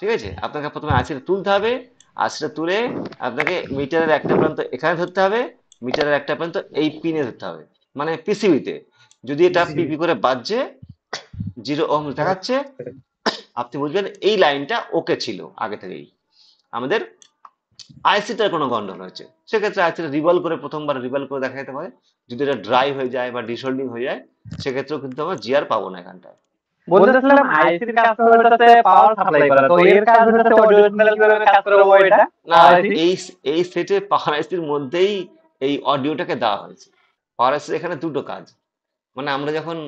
ঠিক আছে, আপনাকে প্রথমে আইসিটা তুলতে হবে। আইসিটা তুলে আপনাকে মিটারের একটা প্রান্ত এখানে ধরতে হবে, মিটারের একটা প্রান্ত এই পিনে ধরতে হবে, মানে পিসিবিতে। যদি এটা পিপি করে বাজছে, 0 ওহম দেখাচ্ছে, আপনি বুঝবেন এই লাইনটা ওকে ছিল আগে থেকেই, আমাদের আইসিটার কোনো গন্ডগোল হয়েছে। সেক্ষেত্রে আইসিটা রিভলভ করে, প্রথমবার রিভলভ করে দেখা যেতে পারে। যদি এটা ড্রাই হয়ে যায় বা ডিসোল্ডিং হয়ে যায়, সেক্ষেত্রেও কিন্তু আমরা জিআর পাবো না এখানটায়। বলতেছিলাম আইসির কাজ তো হচ্ছে পাওয়ার সাপ্লাই করা, তো এর কাজ হচ্ছে অডিও সিগন্যাল কিভাবে কাজ করবো এটা না, পাওয়ার আইসি। এই এই সেটে পাওয়ার আইসির মধ্যেই এই অডিওটাকে দেওয়া হয়েছে। পাওয়ার আইসির এখানে দুটো কাজ। মানে আমরা যখন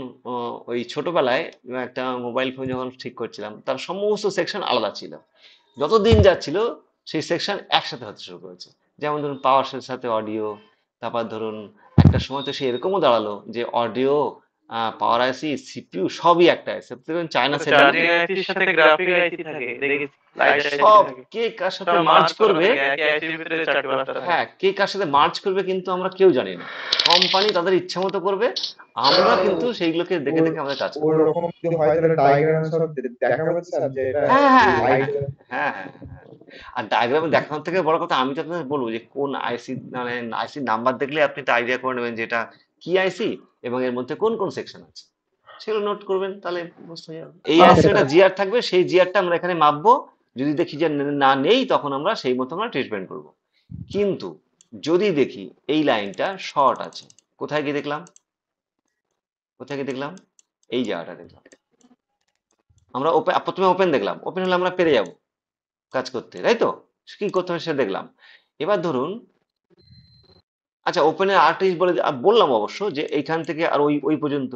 ওই ছোটবেলায় একটা মোবাইল ফোন যখন ঠিক করছিলাম, তার সমস্ত সেকশন আলাদা ছিল। যতদিন যাচ্ছিল সেই সেকশন একসাথে হতে শুরু করেছে। যেমন ধরুন পাওয়ার সাথে অডিও, তারপর ধরুন একটা সময় তো সে এরকমও দাঁড়ালো যে অডিও, পাওয়ার আইসি, সিপিইউ সবই একটা আইসি। চায়না সেট চার্জিং আইসির সাথে গ্রাফিক আইসি থাকে, দেখেছি লাইট আইসি সব থাকে, কে কার সাথে সব মার্জ মার্জ করা করবে। থাকে একই আইসির ভিতরে চারটে পাঁচটা থাকে। হ্যাঁ, কে কার সাথে মার্জ করবে কিন্তু আমরা কেউ জানি না। কোম্পানি তাদের ইচ্ছা মতো করবে, আমরা কিন্তু সেইগুলোকে দেখে দেখে আমাদের কাজ করবো। ওরকম যদি হয় তাহলে ডায়াগ্রাম সব দেখাবেন স্যার যে এটা হ্যাঁ হ্যাঁ লাইট। হ্যাঁ হ্যাঁ হ্যাঁ হ্যাঁ। আর ডায়াগ্রামে দেখানোর থেকে বড় কথা, আমি তো আপনাদের বলবো যে কোন আইসি, মানে আইসি নাম্বার দেখলে আপনি একটা আইডিয়া করে নেবেন যে এটা কি আইসি এবং এর মধ্যে কোন কোন সেকশন আছে, সেগুলো নোট করবেন, তাহলে বুঝতে হয়ে যাবে। এই আইসি একটা জিআর থাকবে, সেই জিআরটা আমরা এখানে মাপবো। যদি দেখি যে না নেই, তখন আমরা সেই মতো আমরা ট্রিটমেন্ট করব। কিন্তু যদি দেখি এই লাইনটা শর্ট আছে, কোথায় গিয়ে দেখলাম, কোথায় গিয়ে দেখলাম, এই জায়গাটা দেখলাম। আমরা প্রথমে ওপেন দেখলাম, ওপেন হলে আমরা পেরে যাব কাজ করতে, তাই তো? কি করতে হবে সেটা দেখলাম। এবার ধরুন, আচ্ছা ওপেনের আরেকটা জিনিস বলে বললাম অবশ্য, যে এইখান থেকে আর ওই ওই পর্যন্ত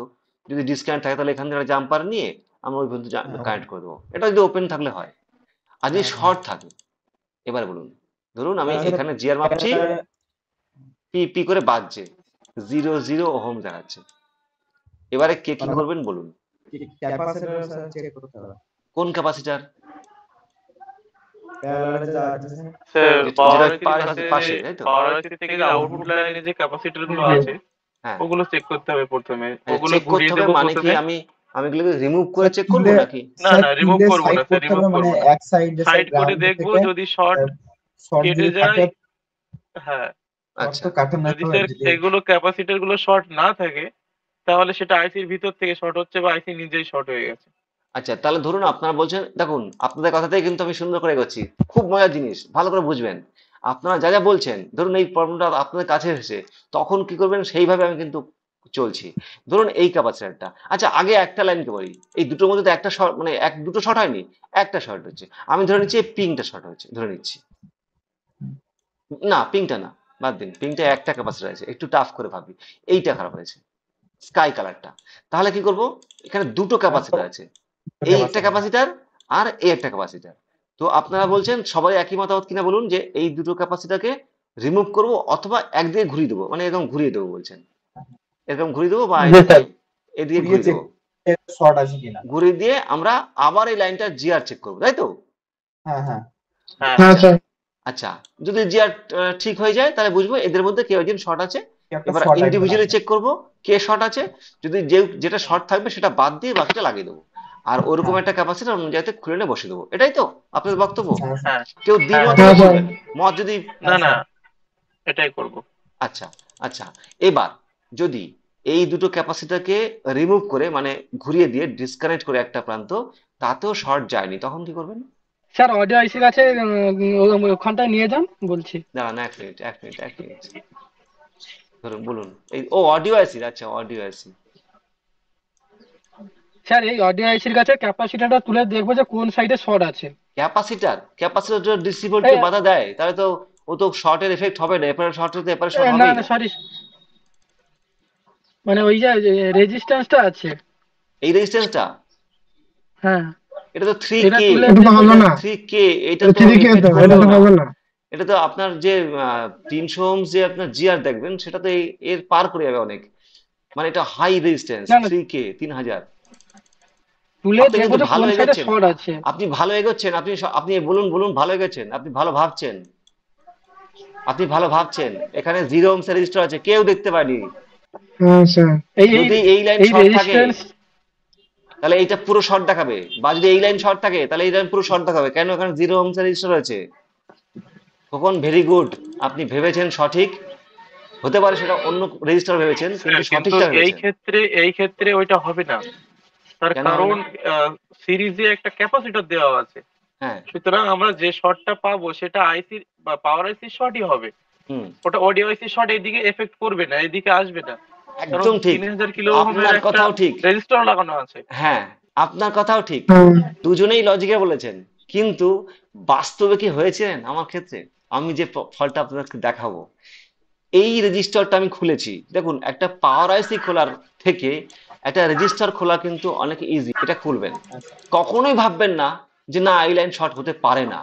যদি ডিসকানেক্ট থাকে, তাহলে এখান থেকে জাম্পার নিয়ে আমরা ওই পর্যন্ত কানেক্ট করে দেবো। এটা যদি ওপেন থাকলে হয়। আর যদি শর্ট থাকে, এবার বলুন, ধরুন আমি এখানে জিআর মাপছি, পি পি করে বাজছে, 0 0 ওহম দেখাচ্ছে। এবারে কে কি করবেন বলুন। ক্যাপাসিটর স্যার চেক করতে হবে। কোন ক্যাপাসিটার? প্যারালালে যা আছে স্যার যেটা পাওয়ার আইসির পাশে, তাই তো? পাওয়ার আইসি থেকে যে আউটপুট লাইনে যে ক্যাপাসিটর গুলো আছে হ্যাঁ, ওগুলো চেক করতে হবে প্রথমে, ওগুলো চেক করতে ঘুরিয়ে হবে দেবো মানে কি? প্রথমে। আমি এগুলোকে রিমুভ করে স্যার চেক করবো তুলে, নাকি? না স্যার না, রিমুভ তুলে করবো সাইড না স্যার, করতে রিমুভ হবে, মানে করবো না। এক সাইডে স্যার সাইড করে গ্রাউন্ড দেখবো থেকে যদি শর্ট শর্ট কেটে যদি যায়। থাকে। হ্যাঁ, শর্ট আচ্ছা তো কাটে না যদি তো, স্যার যদি এগুলো ক্যাপাসিটর গুলো শর্ট না থাকে তাহলে সেটা আইসির ভিতর থেকে শর্ট হচ্ছে বা আইসি নিজেই শর্ট হয়ে গেছে। আচ্ছা, তাহলে ধরুন আপনারা বলছেন, দেখুন আপনাদের কথাতেই কিন্তু আমি সুন্দর করে এগোচ্ছি। খুব মজার জিনিস, ভালো করে বুঝবেন। আপনারা যা যা বলছেন, ধরুন এই প্রবলেমটা আপনাদের কাছে এসেছে, তখন কি করবেন সেইভাবে আমি কিন্তু চলছি। ধরুন এই ক্যাপাসিটরটা, আচ্ছা আগে একটা লাইনকে বলি, এই দুটোর মধ্যে তো একটা শর্ট, মানে দুটো শর্ট হয়নি, একটা শর্ট হচ্ছে। আমি ধরে নিচ্ছি এই পিংটা শর্ট হচ্ছে, ধরে নিচ্ছি। না, পিংটা না, বাদ দিন, পিংটা একটা ক্যাপাসিটর আছে, একটু টাফ করে ভাবি। এইটা খারাপ হয়েছে, স্কাই কালারটা। তাহলে কি করব, এখানে দুটো ক্যাপাসিটর আছে, এই একটা ক্যাপাসিটার আর এই একটা ক্যাপাসিটার। তো আপনারা বলছেন সবাই একই মতামত কিনা বলুন, যে এই দুটো ক্যাপাসিটারকে রিমুভ করব অথবা একদিকে ঘুরিয়ে দেবো, মানে এরকম ঘুরিয়ে দেবো বলছেন, এরকম ঘুরিয়ে দেবো বা জি স্যার। এদিকে ঘুরিয়ে ঘুরিয়ে চেক দেবো। শর্ট আছে কিনা। ঘুরিয়ে দিয়ে আমরা আবার এই লাইনটা জিআর চেক করবো, তাই তো? হ্যাঁ হ্যাঁ হ্যাঁ আচ্ছা আচ্ছা, যদি জিআর ঠিক হয়ে যায়, তাহলে বুঝবো এদের মধ্যে কেউ একজন শর্ট আছে। একটা এবার শর্ট একজন ইন্ডিভিজুয়ালি আছে। চেক করব কে শর্ট আছে। যদি যেটা শর্ট থাকবে সেটা বাদ দিয়ে বাকিটা লাগিয়ে দেবো। আর ওরকম হ্যাঁ একটা ক্যাপাসিটি অন্য জায়গাতে খুলে নিয়ে বসে দেবো। এটাই তো আপনাদের বক্তব্য? হ্যাঁ হ্যাঁ কেউ হ্যাঁ দ্বিমত হ্যাঁ হলে বলবেন, মত যদি। না হ্যাঁ না, স্যার। এটাই করবো। আচ্ছা আচ্ছা, এবার যদি এই দুটো ক্যাপাসিটারকে রিমুভ করে, মানে ঘুরিয়ে দিয়ে ডিসকানেক্ট করে একটা প্রান্ত, তাতেও শর্ট যায়নি, তখন কি করবেন? স্যার অডিও আইসির কাছে ওখানটায় নিয়ে যান বলছি। দাঁড়ান, এক মিনিট এক মিনিট এক মিনিট, ধরুন বলুন। এই অডিও আইসি, আচ্ছা অডিও আইসি। স্যার এই অডিও আইসির কাছে ক্যাপাসিটারটা তুলে দেখবো যে কোন সাইডে শর্ট আছে। ক্যাপাসিটর ডিসি ভোল্টকে এই, বাধা দেয়, তাহলে তো ও তো শর্টের এফেক্ট হবে না, এপারে শর্ট হতে এপারে শর্ট না হবেই না না। সরি, মানে ওই যে রেজিস্ট্যান্সটা আছে। এই রেজিস্ট্যান্সটা, হ্যাঁ, এটা তো থ্রি এটা কে তুলে এটা তো দেখবো হবে যে না, 3K, এটা তো 3K এফেক্ট তো, এটা করবেও তো না। হবে না। এটা তো আপনার যে 300 ওহমস যে আপনার জিআর দেখবেন, সেটা তো এর পার করে যাবে অনেক। মানে এটা হাই রেজিস্ট্যান্স, না না 3K 3000। তুলে আপনি দেখবো কিন্তু যে ভালো কোন সাইডে এগোচ্ছেন, শর্ট আছে। আপনি ভালো এগোচ্ছেন, আপনি বলুন বলুন, ভালো এগোচ্ছেন, আপনি ভালো ভাবছেন, আপনি ভালো ভাবছেন। এখানে 0 ওহমস রেজিস্টার আছে, কেউ দেখতে পায়নি। হ্যাঁ স্যার। এই এই যদি এই লাইন এই শর্ট থাকে, রেজিস্ট্যান্স তাহলে এইটা পুরো শর্ট দেখাবে, বা যদি এই লাইন শর্ট থাকে তাহলে এই লাইন পুরো শর্ট দেখাবে। কেন? এখানে 0 ohms রেজিস্টার রয়েছে। তখন ভেরি গুড, আপনি ভেবেছেন সঠিক, হতে পারে সেটা অন্য রেজিস্টার ভেবেছেন, কিন্তু কিন্তু সঠিকটা এই ভেবেছেন। ক্ষেত্রে ওইটা হবে না। তার কেন হবে কারণ না? সিরিজে একটা ক্যাপাসিটর দেওয়া আছে, হ্যাঁ। সুতরাং আমরা যে শর্টটা পাবো সেটা আইসি বা পাওয়ার আইসি শর্টই হবে। হুম। ওটা অডিও আইসি শর্ট এইদিকে এফেক্ট করবে না, এইদিকে আসবে না, কারণ একদম ঠিক, 3000 কিলো ওহমের আপনার একটা কথাও ঠিক। রেজিস্টার লাগানো আছে। হ্যাঁ, আপনার কথাও ঠিক, দুজনেই লজিকে বলেছেন, কিন্তু বাস্তবে কি হয়েছে আমার ক্ষেত্রে? আমি যে ফলটা আপনাদেরকে দেখাবো, এই রেজিস্টারটা আমি খুলেছি, দেখুন একটা পাওয়ার আইসি খোলার থেকে একটা রেজিস্টার খোলা কিন্তু অনেক ইজি। এটা খুলবেন, কখনোই ভাববেন না যে না এই লাইন শর্ট হতে পারে না।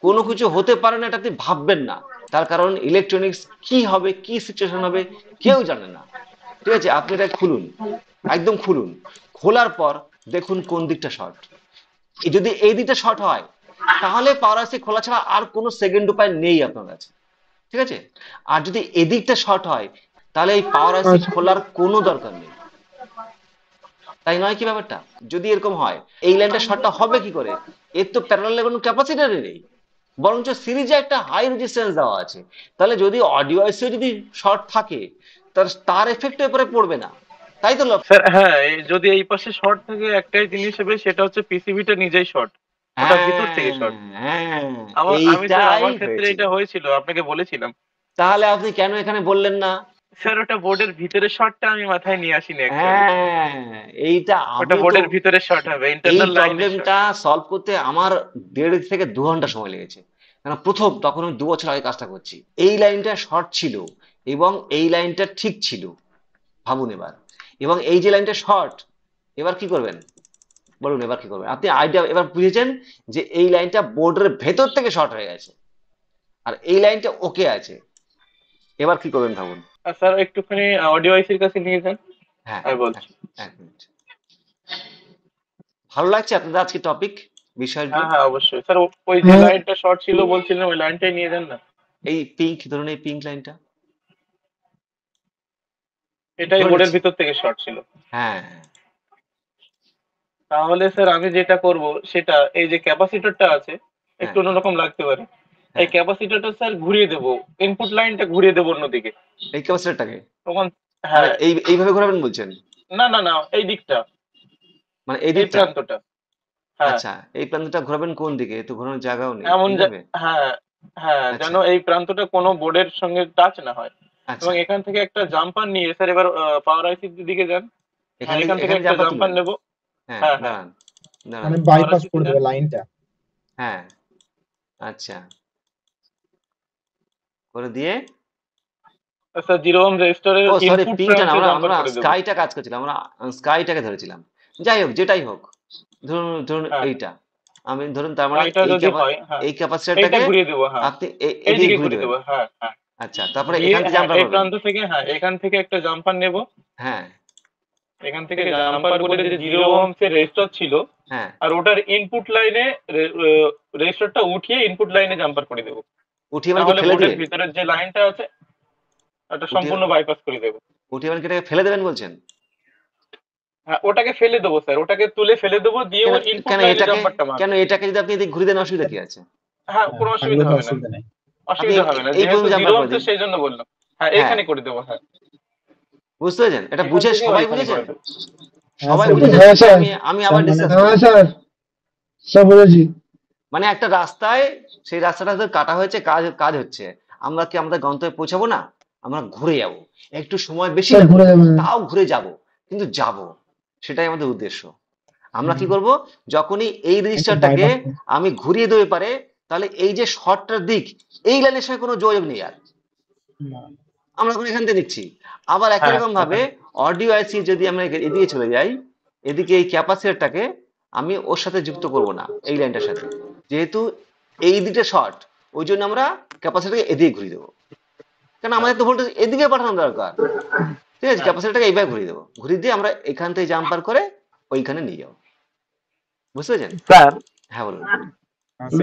কোনো কিছু হতে পারে না এটা আপনি ভাববেন না, তার কারণ ইলেকট্রনিক্স কি হবে, কি সিচুয়েশন হবে কেউ জানে না। ঠিক আছে, আপনি এটা খুলুন, একদম খুলুন, খোলার পর দেখুন কোন দিকটা শর্ট। যদি এই দিকটা শর্ট হয় তাহলে পাওয়ার আইসি খোলা ছাড়া আর কোনো সেকেন্ড উপায় নেই আপনার কাছে। ঠিক আছে, আর যদি এদিকটা শর্ট হয় তাহলে এই পাওয়ার আইসি খোলার কোনো দরকার নেই। তাই নয় কি ব্যাপারটা? যদি এরকম হয় এই লাইনটা শর্টটা হবে কি করে? এর তো প্যারালালে কোনো ক্যাপাসিটরই নেই, বরঞ্চ সিরিজে একটা হাই রেজিস্ট্যান্স দেওয়া আছে। তাহলে যদি অডিও আইসিও যদি শর্ট থাকে তার এফেক্ট উপরে পড়বে না, তাই তো লক্ষ্য? স্যার হ্যাঁ, যদি এই পাশে শর্ট থাকে একটাই জিনিস হবে, সেটা হচ্ছে পিসিবিটা নিজেই শর্ট, ওটা ভিতর থেকে হ্যাঁ, শর্ট। হ্যাঁ, আমি স্যার এইটাই আমার ক্ষেত্রে হয়েছিল। এটা হয়েছিল, আপনাকে বলেছিলাম। তাহলে আপনি কেন এখানে বললেন না? স্যার ওটা বোর্ডের ভিতরে শর্টটা আমি মাথায় নিয়ে আসিনি অ্যাকচুয়ালি। হ্যাঁ, এইটা ওটা আমি তো বোর্ডের ভিতরে শর্ট হবে, এই ইন্টারনাল লাইনের শর্ট। প্রবলেমটা সলভ করতে আমার 1.5 থেকে 2 ঘন্টা সময় লেগেছে। কারণ প্রথম তখন আমি 2 বছর আগে কাজটা করছি, এই লাইনটা শর্ট ছিল এবং এই লাইনটা ঠিক ছিল, ভাবুন এবার। এবং এই যে লাইনটা শর্ট, এবার কি করবেন বলুন? এবার কি করবেন? আপনি আইডিয়া এবার বুঝেছেন যে এই লাইনটা বোর্ডের ভেতর থেকে শর্ট হয়ে গেছে আর এই লাইনটা ওকে আছে। এবার কি করবেন ভাবুন? আর স্যার একটুখানি অডিও আইসির কাছে নিয়ে যান, হ্যাঁ, আমি হ্যাঁ, বলছি। 1 মিনিট। ভালো লাগছে আপনাদের আজকে টপিক বিষয়গুলো? হ্যাঁ হ্যাঁ অবশ্যই স্যার, ওই যে লাইনটা শর্ট ছিল বলছিলেন, ওই লাইনটাই নিয়ে যান না। এই পিঙ্ক, ধরুন এই পিঙ্ক লাইনটা এটাই ধরে বোর্ডের নিচ্ছি। ভিতর থেকে শর্ট ছিল। হ্যাঁ, তাহলে স্যার আমি যেটা করব সেটা, এই যে ক্যাপাসিটরটা আছে একটু হ্যাঁ, অন্যরকম লাগতে পারে, এই হ্যাঁ, ক্যাপাসিটরটা স্যার ঘুরিয়ে দেবো, ইনপুট লাইনটা ঘুরিয়ে দেবো অন্যদিকে। এই ক্যাপাসিটরটাকে তখন মানে হ্যাঁ, এইভাবে ঘোরাবেন বলছেন? না না না, এই দিকটা, মানে এই এই দিকটা? প্রান্তটা। হ্যাঁ, আচ্ছা, এই প্রান্তটা ঘোরাবেন কোন দিকে? এ তো ঘোরানোর জায়গাও নেই, এমন এইভাবে? হ্যাঁ হ্যাঁ, আচ্ছা, যেন এই প্রান্তটা কোনো বোর্ডের সঙ্গে টাচ না হয়। আচ্ছা, এবং এখান থেকে একটা জাম্পার নিয়ে স্যার এবার পাওয়ার আইসির দিকে যান। এখান হ্যাঁ, থেকে এখান থেকে এখানে একটা জাম্পার জাম্পার তুলবেন? নেব। হ্যাঁ, হ্যাঁ হ্যাঁ, দাঁড়ান, দাঁড়ান। মানে পাওয়ার বাইপাস আইসিতে করে যান। দেবে লাইনটা। হ্যাঁ, আচ্ছা, করে দিয়ে স্যার 0 ওহম রেজিস্টারের ও সরি, ইনপুট পিঙ্কটা না, প্রান্তে আমরা জাম্পার আমরা করে দেবো। স্কাইটা কাজ করছিলাম, আমরা স্কাইটাকে ধরেছিলাম। যাই হোক, যেটাই হোক, ধরুন ধরুন হ্যাঁ এইটা, আমি ধরুন তার মানে হ্যাঁ, এটা যদি হয়, হ্যাঁ এই এইটা ক্যাপাসিটরটাকে ঘুরিয়ে দেবো। হ্যাঁ, আপনি এদিকে এইদিকে ঘুরিয়ে ঘুরিয়ে দেবেন। দেবো। হ্যাঁ হ্যাঁ, আচ্ছা, তারপরে দিয়ে এখান থেকে হ্যাঁ জাম্পার এই করবেন? প্রান্ত থেকে, হ্যাঁ এখান থেকে একটা জাম্পার নেব। হ্যাঁ, এখান থেকে জাম্পার করে যে 0 ওহমস এর রেজিস্টার ছিল, হ্যাঁ, আর ওটার ইনপুট লাইনে রেজিস্টারটা উঠিয়ে ইনপুট লাইনে জাম্পার করে দেবো। উঠিয়ে মানে কি তাহলে ফেলে বোর্ডের দিবেন? ভিতরের যে লাইনটা আছে ওটা উঠিয়ে সম্পূর্ণ বাইপাস করে দেবো। উঠিয়ে মানে কি এটাকে ফেলে দেবেন বলছেন? হ্যাঁ, ওটাকে ফেলে দেবো স্যার, ওটাকে তুলে ফেলে দেবো, দিয়ে কেন? ওর ইনপুট কেন লাইনে এটাকে জাম্পারটা কেন মারবো। এটাকে যদি আপনি এদিকে ঘুরিয়ে দেন অসুবিধা কি আছে? হ্যাঁ, হ্যাঁ, কোনো থাকলে অসুবিধা তো হবে না, অসুবিধা নেই। আপনি অসুবিধা হবে না, এই যেহেতু পর্যন্ত জাম্পার 0 করে ওহমস দিন। সেই জন্য বললাম। হ্যাঁ, হ্যাঁ, এইখানে করে দেবো। হ্যাঁ, বুঝতে পেরেছেন? এটা এখান বুঝে থেকে সবাই ওইখানে বুঝেছেন? করে দেবো। হ্যাঁ সবাই স্যার বুঝেছেন? বুঝেছি। হ্যাঁ স্যার, আমি আমি স্যার আবার মানে ডিসকাস হ্যাঁ করবো। স্যার, সব বুঝেছি। মানে একটা রাস্তায়, সেই রাস্তাটা হয়তো কাটা হয়েছে, কাজ কাজ হচ্ছে, আমরা কি আমাদের গন্তব্যে পৌঁছাবো না? আমরা ঘুরে যাব, একটু সময় বেশি স্যার লাগবে, ঘুরে যাবেন। তাও ঘুরে যাব, কিন্তু যাব, সেটাই আমাদের উদ্দেশ্য। আমরা কি করব? যখনই এই একটু রেজিস্টারটাকে বাইপাস। আমি ঘুরিয়ে দেবে পারে, তাহলে এই যে শর্টটার দিক, এই লাইনের সঙ্গে কোনো যোগাযোগ নেই আর, আমরা এখন এখান থেকে দিচ্ছি। আবার একই হ্যাঁ রকম ভাবে অডিও আইসি যদি আমরা এদিকে চলে যাই, এদিকে এই ক্যাপাসিটরটাকে আমি ওর সাথে যুক্ত করব না, এই লাইনটার সাথে, যেহেতু এই দিকটা শর্ট, ওই জন্য আমরা ক্যাপাসিটরকে এদিকে ঘুরিয়ে দেবো। কারণ আমাদের তো ভোল্টেজ এদিকে পাঠানো দরকার। ঠিক আছে, হ্যাঁ, ক্যাপাসিটরটাকে এইভাবে ঘুরিয়ে দেবো, ঘুরিয়ে দিয়ে আমরা এখান থেকে জাম্পার করে ওইখানে নিয়ে যাবো। বুঝতে পেরেছেন? স্যার হ্যাঁ, বলুন। হ্যাঁ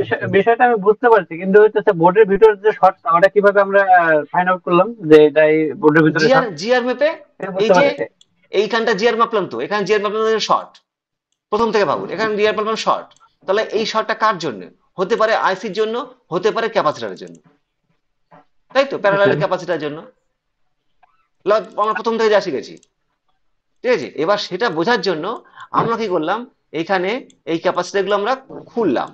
স্যার বিষয়টা আমি বুঝতে পারছি, কিন্তু হচ্ছে বোর্ডের ভিতরে যে শর্ট, ওটা কিভাবে আমরা ফাইন্ড আউট করলাম যে এটাই বোর্ডের ভিতরে জিআর শর্ট? জিআর মেপে, এই বুঝতে যে পারছি। এইখানটা জিআর মাপলাম, তো এখানে জিআর মাপলাম শর্ট, প্রথম থেকে ভাবুন, এখানে রিয়ার প্রবলেম শর্ট, তাহলে এই শর্টটা কার জন্য হতে পারে? আইসির জন্য, হতে পারে ক্যাপাসিটরের জন্য, তাই তো, প্যারালাল ক্যাপাসিটরের জন্য। আমরা প্রথম থেকে যা শিখেছি, ঠিক আছে। এবার সেটা বোঝার জন্য আমরা কি করলাম, এইখানে এই ক্যাপাসিটর গুলো আমরা খুললাম,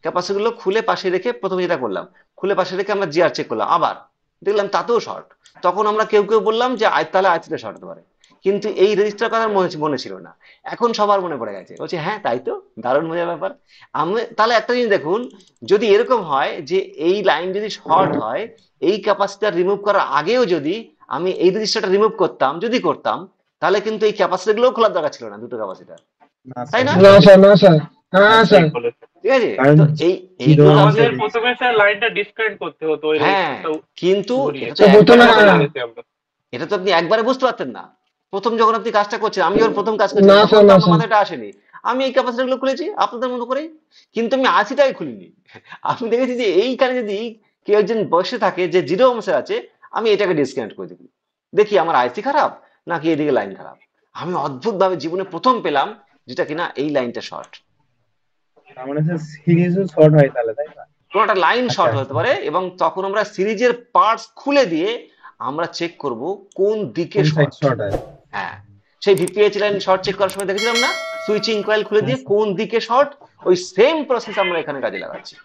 ক্যাপাসিটর গুলো খুলে পাশে রেখে প্রথমে যেটা করলাম, খুলে পাশে রেখে আমরা জিআর চেক করলাম, আবার দেখলাম তাতেও শর্ট। তখন আমরা কেউ কেউ বললাম যে তাহলে আইসিটা শর্ট হতে পারে, কিন্তু এই রেজিস্টার কথা মনে ছিল না, এখন সবার মনে পড়ে গেছে। বলছে হ্যাঁ তাই তো, দারুণ মজার ব্যাপার। আমি তাহলে একটা জিনিস দেখুন, যদি এরকম হয় যে এই লাইন যদি শর্ট হয়, এই ক্যাপাসিটর রিমুভ করার আগেও যদি আমি এই রেজিস্টারটা রিমুভ করতাম, যদি করতাম, তাহলে কিন্তু এই ক্যাপাসিটর গুলোও খোলার দরকার ছিল না, দুটো ক্যাপাসিটর, না তাই না? না স্যার, না স্যার, হ্যাঁ স্যার, ঠিক বলেছেন। ঠিক আছে। কারণ তো এইগুলো আমাদের আপনি- প্রথমে স্যার লাইনটা ডিসকানেক্ট করতে হতো ওই হ্যাঁ, রেজিস্টারটা কিন্তু ঘুরিয়ে। এটা তো তো প্রথমে একবারে না। বলতে- এটা তো আপনি একবারে বুঝতে পারতেন না প্রথম যখন আপনি কাজটা করছেন। আমি যখন প্রথম কাজ করছি না তখন স্যার, তো না আমার স্যার। মাথায় এটা আসেনি। আমি এই ক্যাপাসিটর গুলো খুলেছি আপনাদের মতো করেই, কিন্তু আমি আশিটাই খুলিনি। আমি দেখেছি যে এইখানে যদি কেউ একজন বসে থাকে যে 0 অংশে আছে, আমি এটাকে ডিসকানেক্ট করে দিই, দেখি আমার আইসি খারাপ নাকি এদিকে লাইন খারাপ। আমি অদ্ভুত ভাবে জীবনে প্রথম পেলাম যেটা কিনা এই লাইনটা শর্ট, তার মানে সিরিজও শর্ট হয় তাহলে, তাই না? কোনো একটা লাইন আচ্ছা, শর্ট হতে পারে। এবং তখন আমরা সিরিজের পার্টস খুলে দিয়ে আমরা চেক করব কোন দিকে কোন সাইড শর্ট। শর্ট হয়? হ্যাঁ, সেই ভিপিএইচ লাইন শর্ট চেক করার সময় দেখেছিলাম না, সুইচিং কয়েল খুলে দিয়ে কোন দিকে শর্ট, ওই সেম প্রসেস আমরা এখানে কাজে লাগাচ্ছি।